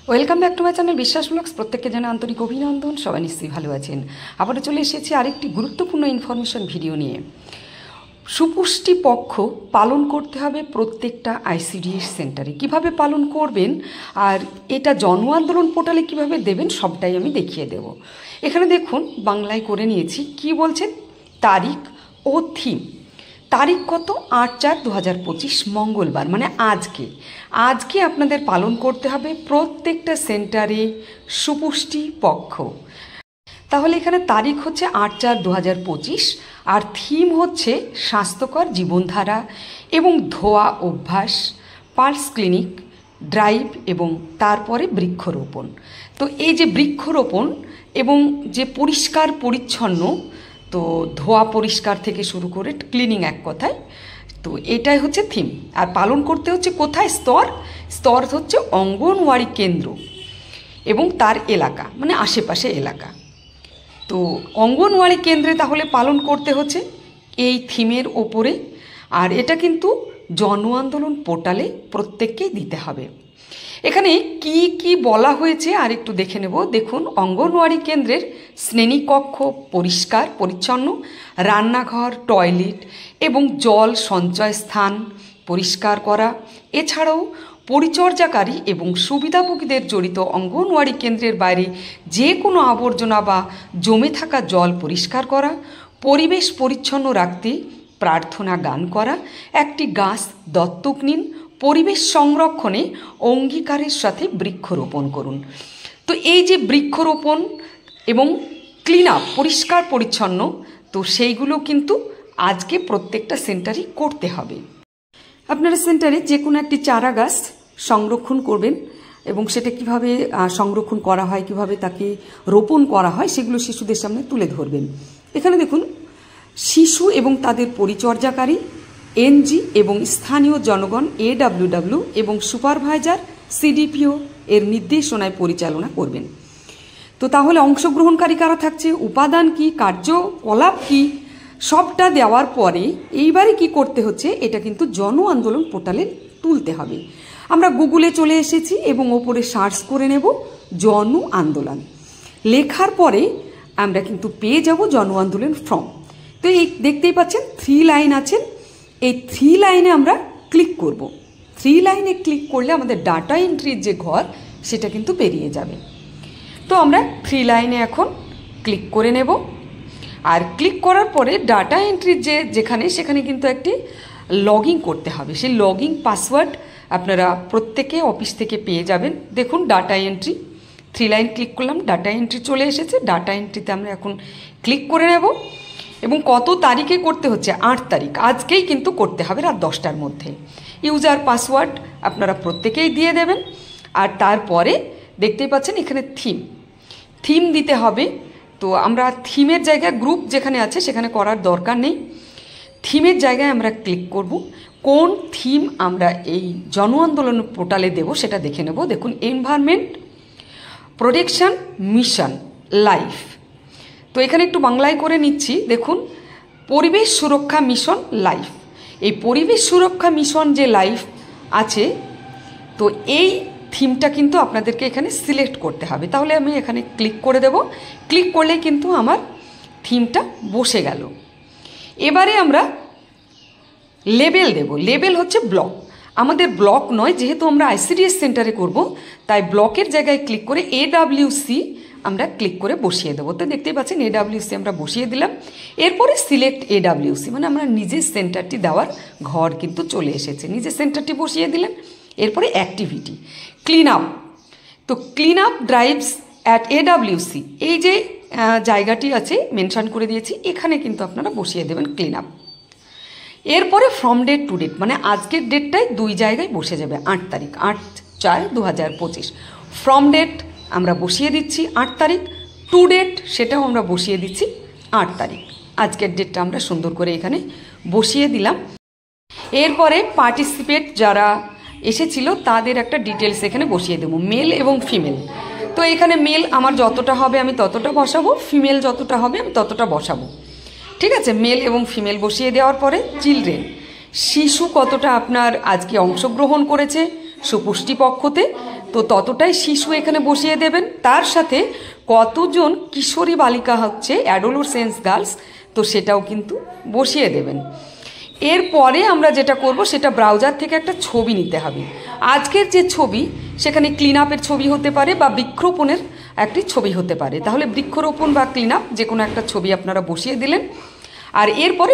Welcome back to my channel বিশ্বাস blogs. প্রত্যেককে জানাই আন্তরিক অভিনন্দন। সবাই নিশ্চয়ই ভালো আছেন। আবারও চলে এসেছি আরেকটি গুরুত্বপূর্ণ ইনফরমেশন ভিডিও নিয়ে। সুপুষ্টি পক্ষ পালন করতে হবে প্রত্যেকটা আইসিডিএস সেন্টারে। কিভাবে পালন করবেন আর এটা জন আন্দোলন পোর্টালে কিভাবে দেবেন সবটাই আমি দেখিয়ে দেব। এখানে দেখুন বাংলায় করে নিয়েছি। কি বলছেন? তারিখ ও থিম। তারিখ কত? 8/4/2025 মঙ্গলবার, মানে আজকে আপনাদের পালন করতে হবে প্রত্যেকটা সেন্টারে সুপুষ্টি পক্ষ। তাহলে এখানে তারিখ হচ্ছে 8/4/2025 আর থিম হচ্ছে স্বাস্থ্যকর জীবনধারা এবং ধোয়া অভ্যাস, পালস ক্লিনিক, ড্রাইভ এবং তারপরে বৃক্ষরোপণ। তো এই যে বৃক্ষরোপণ এবং যে পরিষ্কার পরিচ্ছন্ন, তো ধোয়া পরিষ্কার থেকে শুরু করে ক্লিনিং, এক কথায় তো এটাই হচ্ছে থিম। আর পালন করতে হচ্ছে কোথায়? স্তর হচ্ছে অঙ্গনওয়াড়ি কেন্দ্র এবং তার এলাকা, মানে আশেপাশে এলাকা। তো অঙ্গনওয়াড়ি কেন্দ্রে তাহলে পালন করতে হচ্ছে এই থিমের ওপরে। আর এটা কিন্তু জন আন্দোলন পোর্টালে প্রত্যেককেই দিতে হবে। এখানে কি কি বলা হয়েছে আর একটু দেখে নেব। দেখুন, অঙ্গনওয়াড়ি কেন্দ্রের শ্রেণীকক্ষ পরিষ্কার পরিচ্ছন্ন, রান্নাঘর, টয়লেট এবং জল সঞ্চয় স্থান পরিষ্কার করা। এছাড়াও পরিচর্যাকারী এবং সুবিধাভোগীদের জড়িত অঙ্গনওয়াড়ি কেন্দ্রের বাইরে যে কোনো আবর্জনা বা জমে থাকা জল পরিষ্কার করা, পরিবেশ পরিচ্ছন্ন রাখতে প্রার্থনা গান করা, একটি গাছ দত্তক নিন, পরিবেশ সংরক্ষণে অঙ্গীকারের সাথে বৃক্ষরোপণ করুন। তো এই যে বৃক্ষরোপণ এবং ক্লিন আপ, পরিষ্কার পরিচ্ছন্ন, তো সেইগুলো কিন্তু আজকে প্রত্যেকটা সেন্টারই করতে হবে। আপনারা সেন্টারে যে কোনো একটি চারা গাছ সংরক্ষণ করবেন এবং সেটা কিভাবে সংরক্ষণ করা হয়, কিভাবে তাকে রোপণ করা হয়, সেগুলো শিশুদের সামনে তুলে ধরবেন। এখানে দেখুন, শিশু এবং তাদের পরিচর্যাকারী, এনজি এবং স্থানীয় জনগণ, AWW এবং সুপারভাইজার, CDPO এর নির্দেশনায় পরিচালনা করবেন। তো তাহলে অংশগ্রহণকারী কারা থাকছে, উপাদান কি, কার্যকলাপ কি, সবটা দেওয়ার পরে এইবারে কি করতে হচ্ছে, এটা কিন্তু জন আন্দোলন পোর্টালে তুলতে হবে। আমরা গুগলে চলে এসেছি এবং ওপরে সার্চ করে নেব জন আন্দোলন। লেখার পরে আমরা কিন্তু পেয়ে যাব জন আন্দোলন ফর্ম। তো এই দেখতেই পাচ্ছেন 3 লাইন আছেন। এই 3 লাইনে আমরা ক্লিক করব। 3 লাইনে ক্লিক করলে আমাদের ডাটা এন্ট্রির যে ঘর, সেটা কিন্তু বেরিয়ে যাবে। তো আমরা 3 লাইনে এখন ক্লিক করে নেব। আর ক্লিক করার পরে ডাটা এন্ট্রির সেখানে কিন্তু একটি লগইন করতে হবে। সেই লগইন পাসওয়ার্ড আপনারা প্রত্যেকে অফিস থেকে পেয়ে যাবেন। দেখুন, ডাটা এন্ট্রি 3 লাইন ক্লিক করলাম, ডাটা এন্ট্রি চলে এসেছে। ডাটা এন্ট্রিতে আমরা এখন ক্লিক করে নেব এবং কত তারিখে করতে হচ্ছে? 8 তারিখ, আজকেই কিন্তু করতে হবে রাত 10টার মধ্যে। ইউজার পাসওয়ার্ড আপনারা প্রত্যেকেই দিয়ে দেবেন। আর তারপরে দেখতেই পাচ্ছেন এখানে থিম দিতে হবে। তো আমরা থিমের জায়গায় গ্রুপ যেখানে আছে সেখানে করার দরকার নেই। থিমের জায়গায় আমরা ক্লিক করব। কোন থিম আমরা এই জন আন্দোলন পোর্টালে দেব সেটা দেখে নেব। দেখুন, এনভায়রনমেন্ট প্রোটেকশন মিশন লাইফ। তো এখানে একটু বাংলায় করে নিচ্ছি। দেখুন, পরিবেশ সুরক্ষা মিশন লাইফ। এই পরিবেশ সুরক্ষা মিশন যে লাইফ আছে, তো এই থিমটা কিন্তু আপনাদেরকে এখানে সিলেক্ট করতে হবে। তাহলে আমি এখানে ক্লিক করে দেব। ক্লিক করলে কিন্তু আমার থিমটা বসে গেল। এবারে আমরা লেবেল দেব। লেবেল হচ্ছে ব্লক। আমাদের ব্লক নয়, যেহেতু আমরা আইসিডিএস সেন্টারে করব, তাই ব্লকের জায়গায় ক্লিক করে AWC আমরা ক্লিক করে বসিয়ে দেবো। তো দেখতেই পাচ্ছেন AWC আমরা বসিয়ে দিলাম। এরপরে সিলেক্ট AWC, মানে আমরা নিজের সেন্টারটি দেওয়ার ঘর কিন্তু চলে এসেছে। নিজের সেন্টারটি বসিয়ে দিলেন। এরপরে অ্যাক্টিভিটি ক্লিন আপ। তো clean up drives at AWC, এই যে জায়গাটি আছে মেনশন করে দিয়েছি, এখানে কিন্তু আপনারা বসিয়ে দেবেন ক্লিন আপ। এরপরে ফ্রম ডেট টু ডেট, মানে আজকের ডেটটায় 2 জায়গায় বসে যাবে। 8 তারিখ, 8/4/2025। ফ্রম ডেট আমরা বসিয়ে দিচ্ছি 8 তারিখ, টু ডেট সেটাও আমরা বসিয়ে দিচ্ছি 8 তারিখ। আজকের ডেটটা আমরা সুন্দর করে এখানে বসিয়ে দিলাম। এরপরে পার্টিসিপেট যারা এসেছিল তাদের একটা ডিটেলস এখানে বসিয়ে দেবো, মেল এবং ফিমেল। তো এখানে মেল আমার যতটা হবে আমি ততটা বসাবো, ফিমেল যতটা হবে আমি ততটা বসাবো। ঠিক আছে, মেল এবং ফিমেল বসিয়ে দেওয়ার পরে চিলড্রেন, শিশু কতটা আপনার আজকে অংশগ্রহণ করেছে সুপুষ্টি পক্ষতে, তো ততটাই শিশু এখানে বসিয়ে দেবেন। তার সাথে কতজন কিশোরী বালিকা হচ্ছে অ্যাডোলসেন্স গার্লস, তো সেটাও কিন্তু বসিয়ে দেবেন। এরপরে আমরা যেটা করব সেটা ব্রাউজার থেকে একটা ছবি নিতে হবে। আজকের যে ছবি সেখানে ক্লিন আপের ছবি হতে পারে বা বৃক্ষরোপণের একটি ছবি হতে পারে, তাহলে বৃক্ষরোপণ বা ক্লিন আপ যে কোনো একটা ছবি আপনারা বসিয়ে দিলেন। আর এরপরে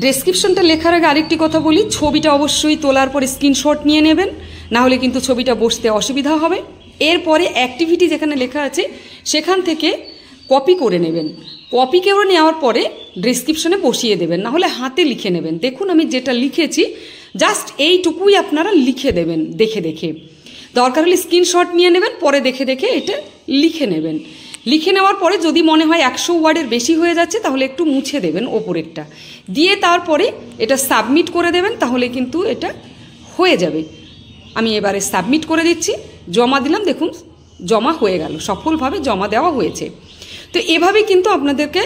ডেসক্রিপশনটা লেখার আগে আরেকটি কথা বলি, ছবিটা অবশ্যই তোলার পরে স্ক্রিনশট নিয়ে নেবেন, না হলে কিন্তু ছবিটা বসতে অসুবিধা হবে। এরপরে অ্যাক্টিভিটি যেখানে লেখা আছে সেখান থেকে কপি করে নেবেন, কপি করে নেওয়ার পরে ডেসক্রিপশনে বসিয়ে দেবেন, না হলে হাতে লিখে নেবেন। দেখুন আমি যেটা লিখেছি জাস্ট এইটুকুই আপনারা লিখে দেবেন দেখে দেখে, দরকার হলে স্ক্রিনশট নিয়ে নেবেন, পরে দেখে দেখে এটা লিখে নেবেন। লিখে নেওয়ার পরে যদি মনে হয় 100 ওয়ার্ডের বেশি হয়ে যাচ্ছে তাহলে একটু মুছে দেবেন ওপরেরটা দিয়ে, তারপরে এটা সাবমিট করে দেবেন, তাহলে কিন্তু এটা হয়ে যাবে। আমি এবারে সাবমিট করে দিচ্ছি, জমা দিলাম, দেখুন জমা হয়ে গেল, সফলভাবে জমা দেওয়া হয়েছে। তো এভাবে কিন্তু আপনাদেরকে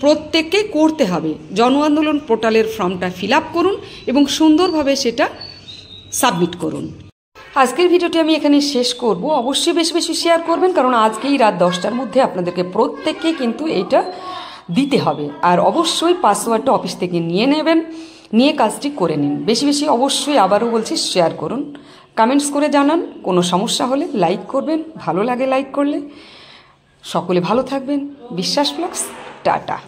প্রত্যেককে করতে হবে। জন আন্দোলন পোর্টালের ফর্মটা ফিল আপ করুন এবং সুন্দরভাবে সেটা সাবমিট করুন। আজকের ভিডিওটি আমি এখানে শেষ করব। অবশ্যই বেশি বেশি শেয়ার করবেন, কারণ আজকেই রাত 10টার মধ্যে আপনাদেরকে প্রত্যেককে কিন্তু এটা দিতে হবে। আর অবশ্যই পাসওয়ার্ডটা অফিস থেকে নিয়ে নেবেন, নিয়ে কাজটি করে নিন। বেশি বেশি অবশ্যই আবারও বলছি শেয়ার করুন, কমেন্টস করে জানান। কোনো সমস্যা হলে লাইক করবেন, ভালো লাগে লাইক করলে। সকলে ভালো থাকবেন। বিশ্বাস ব্লগস, টাটা।